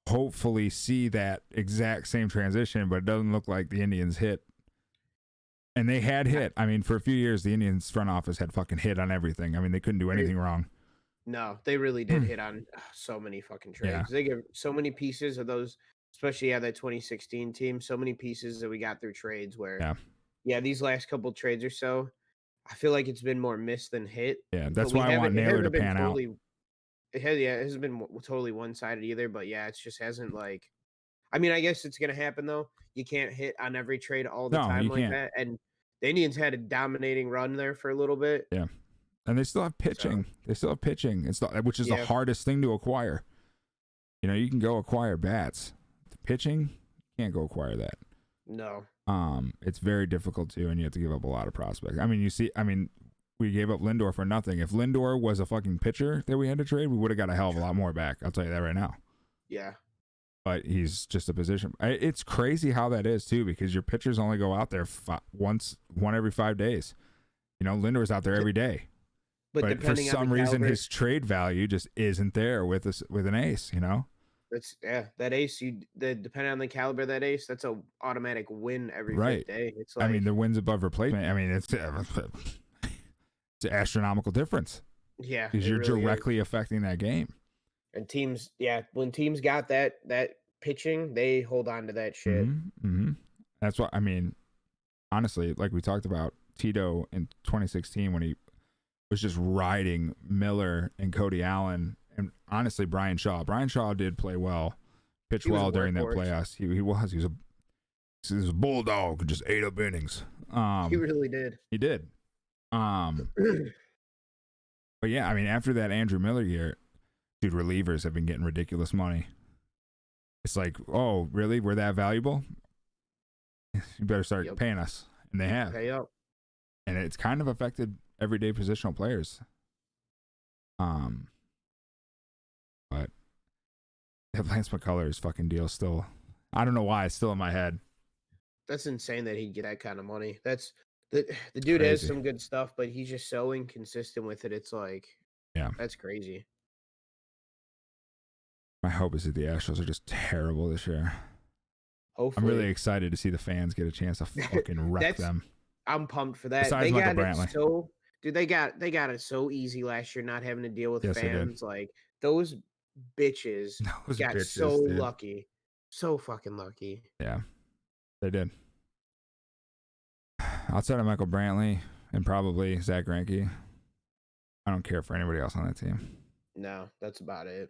hopefully see that exact same transition, but it doesn't look like the Indians hit And they had hit. I mean, for a few years, the Indians front office had fucking hit on everything. I mean, they couldn't do anything wrong. No, they really did hit on so many fucking trades. Yeah. They give so many pieces of those, especially that 2016 team. So many pieces that we got through trades where, these last couple trades or so, I feel like it's been more miss than hit. Yeah, that's why I want Naylor to pan out. It hasn't been totally one-sided either, but yeah, it just hasn't like. I mean, I guess it's gonna happen though. You can't hit on every trade all the time like that. And the Indians had a dominating run there for a little bit. Yeah, and they still have pitching. Which is the hardest thing to acquire. You know, you can go acquire bats. The pitching, you can't go acquire that. No. It's very difficult to, and you have to give up a lot of prospects. I mean, we gave up Lindor for nothing. If Lindor was a fucking pitcher that we had to trade, we would have got a hell of a lot more back. I'll tell you that right now. Yeah. But he's just a position. It's crazy how that is too, because your pitchers only go out there one every 5 days. You know, Lindor's out there every day. But for some reason, his trade value just isn't there with an ace. You know. That ace. Depending on the caliber of that ace, that's a automatic win every fifth day. It's like, I mean, the wins above replacement. I mean, it's an astronomical difference. Yeah, because you're really directly affecting that game. And teams, when teams got that pitching, they hold on to that shit. Mm-hmm. That's what I mean. Honestly, like we talked about Tito in 2016 when he was just riding Miller and Cody Allen, and honestly Brian Shaw. Brian Shaw did play well, pitched well during that playoffs. He was a bulldog who just ate up innings. He really did. He did. But yeah, I mean, after that Andrew Miller year, dude, relievers have been getting ridiculous money. It's like, oh, really? We're that valuable? You better start paying us. And they have. Pay up. And it's kind of affected everyday positional players. But that Lance McCullers fucking deal still, I don't know why it's still in my head. That's insane that he'd get that kind of money. That's the dude crazy. Has some good stuff, but he's just so inconsistent with it. It's like, that's crazy. My hope is that the Astros are just terrible this year. Hopefully. I'm really excited to see the fans get a chance to fucking wreck them. I'm pumped for that. Besides they Michael got Brantley. It so, dude, they got it so easy last year, not having to deal with fans. Like those bitches got so lucky, so fucking lucky. Yeah, they did. Outside of Michael Brantley and probably Zach Greinke, I don't care for anybody else on that team. No, that's about it.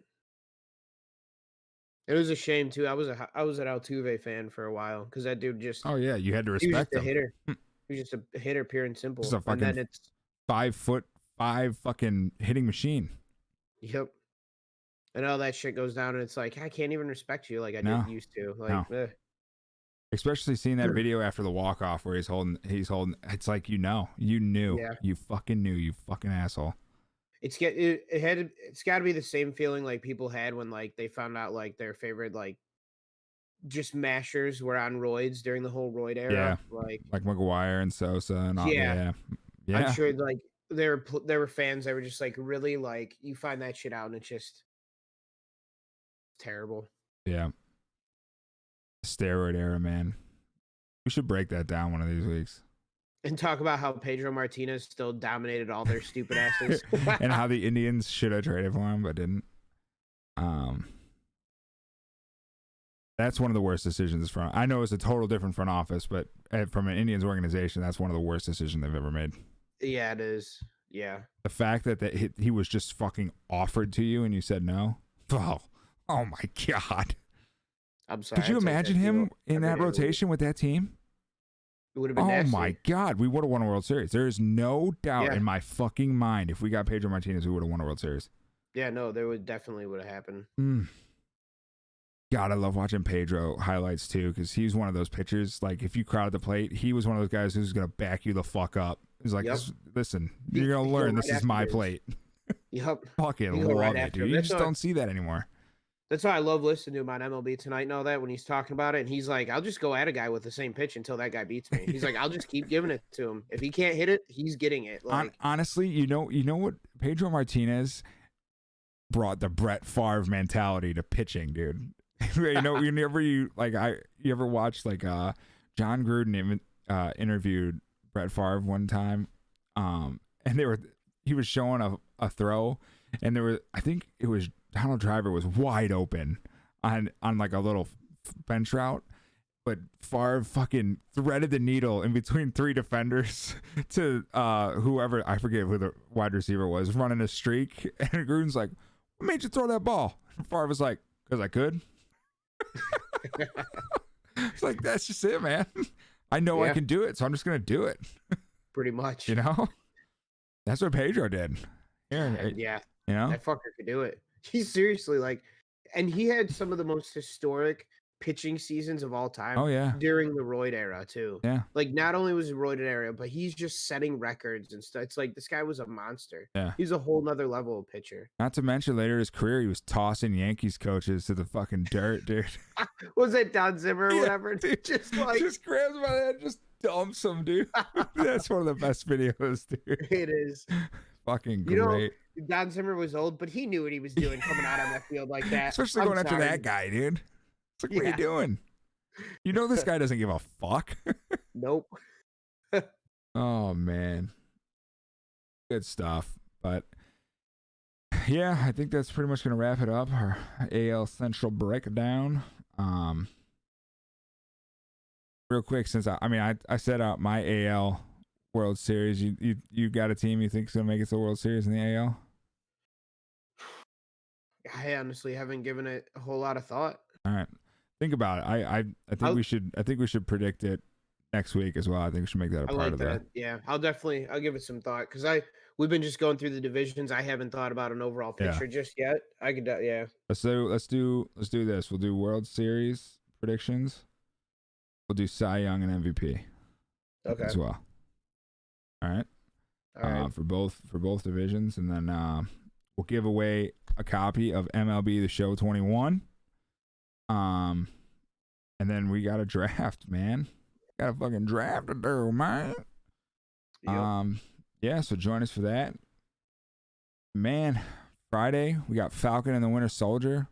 It was a shame too. I was an Altuve fan for a while because that dude just. Oh yeah, you had to respect him. He was just a hitter. He was just a hitter, pure and simple. Just a fucking and then it's 5'5" fucking hitting machine. Yep. And all that shit goes down, and it's like I can't even respect you like I did used to. Like, especially seeing that video after the walk off where he's holding. It's like you knew, you fucking knew, you fucking asshole. It's got to be the same feeling like people had when like they found out like their favorite like just mashers were on roids during the whole roid era. Like McGuire and Sosa and all. Yeah. I'm sure like there were fans that were just like really like you find that shit out and it's just terrible. Yeah. Steroid era, man. We should break that down one of these weeks. And talk about how Pedro Martinez still dominated all their stupid asses. And how the Indians should have traded for him, but didn't. That's one of the worst decisions. I know it's a total different front office, but from an Indians organization, that's one of the worst decisions they've ever made. Yeah, it is. Yeah. The fact that he was just fucking offered to you and you said no. Oh my God. I'm sorry. Could you imagine him in that rotation with that team? It would have been nasty. My God, we would have won a World Series. There is no doubt in my fucking mind if we got Pedro Martinez, we would have won a World Series. Yeah, no, there would have happened. God, I love watching Pedro highlights too because he's one of those pitchers. Like if you crowd the plate, he was one of those guys who's gonna back you the fuck up. He's like, listen, you're gonna learn this is my plate. Yep. Fucking love it, dude. You just don't see that anymore. That's why I love listening to him on MLB Tonight and all that when he's talking about it. And he's like, I'll just go at a guy with the same pitch until that guy beats me. He's like, I'll just keep giving it to him. If he can't hit it, he's getting it. Like honestly, you know what? Pedro Martinez brought the Brett Favre mentality to pitching, dude. You ever watched like John Gruden interviewed Brett Favre one time, and he was showing a throw, and I think it was Donald Driver was wide open on like a little bench route, but Favre fucking threaded the needle in between 3 defenders to whoever, I forget who the wide receiver was, running a streak, and Gruden's like, "What made you throw that ball?" And Favre was like, "'Cause I could." It's like, that's just it, man. I know I can do it, so I'm just gonna do it. Pretty much. You know? That's what Pedro did. Yeah. You know? That fucker could do it. He's seriously like, and he had some of the most historic pitching seasons of all time. Oh yeah. During the roid era too. Yeah. Like not only was it roided era, but he's just setting records and stuff. It's like this guy was a monster. Yeah. He's a whole nother level of pitcher. Not to mention later in his career, he was tossing Yankees coaches to the fucking dirt, dude. Was it Don Zimmer or whatever? Dude, just grabs my head, just dumps him, dude. That's one of the best videos, dude. It is. Fucking great. Don Zimmer was old, but he knew what he was doing coming out on that field like that. Especially going after that guy, dude. It's like, what are you doing? You know this guy doesn't give a fuck. Nope. Oh, man. Good stuff. But, yeah, I think that's pretty much going to wrap it up. Our AL Central Breakdown. Real quick, since I set out my AL World Series. You got a team you think is going to make it to the World Series in the AL? I honestly haven't given it a whole lot of thought. All right, think about it. I think we should predict it next week as well. I think we should make that a part of that. Yeah, I'll give it some thought because we've been just going through the divisions. I haven't thought about an overall picture just yet. I could Let's do this. We'll do World Series predictions. We'll do Cy Young and MVP. Okay. As well. All right. All right. For both divisions, and then we'll give away a copy of MLB The Show 21. And then we got a draft, man. Got a fucking draft to do, man. Yep. Yeah, so join us for that. Man, Friday, we got Falcon and the Winter Soldier.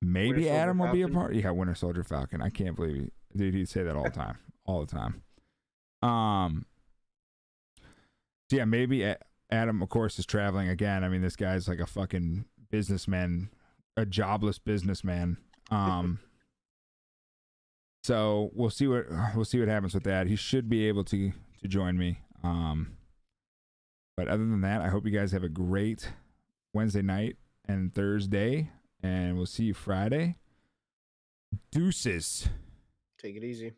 Maybe Winter Adam Soldier will be a Falcon. part. Yeah, Winter Soldier Falcon. I can't believe dude, he'd say that all the time. All the time. So yeah, maybe Adam, of course, is traveling again. I mean, this guy's like a fucking businessman, a jobless businessman. So we'll see what happens with that. He should be able to join me. But other than that, I hope you guys have a great Wednesday night and Thursday, and we'll see you Friday. Deuces. Take it easy.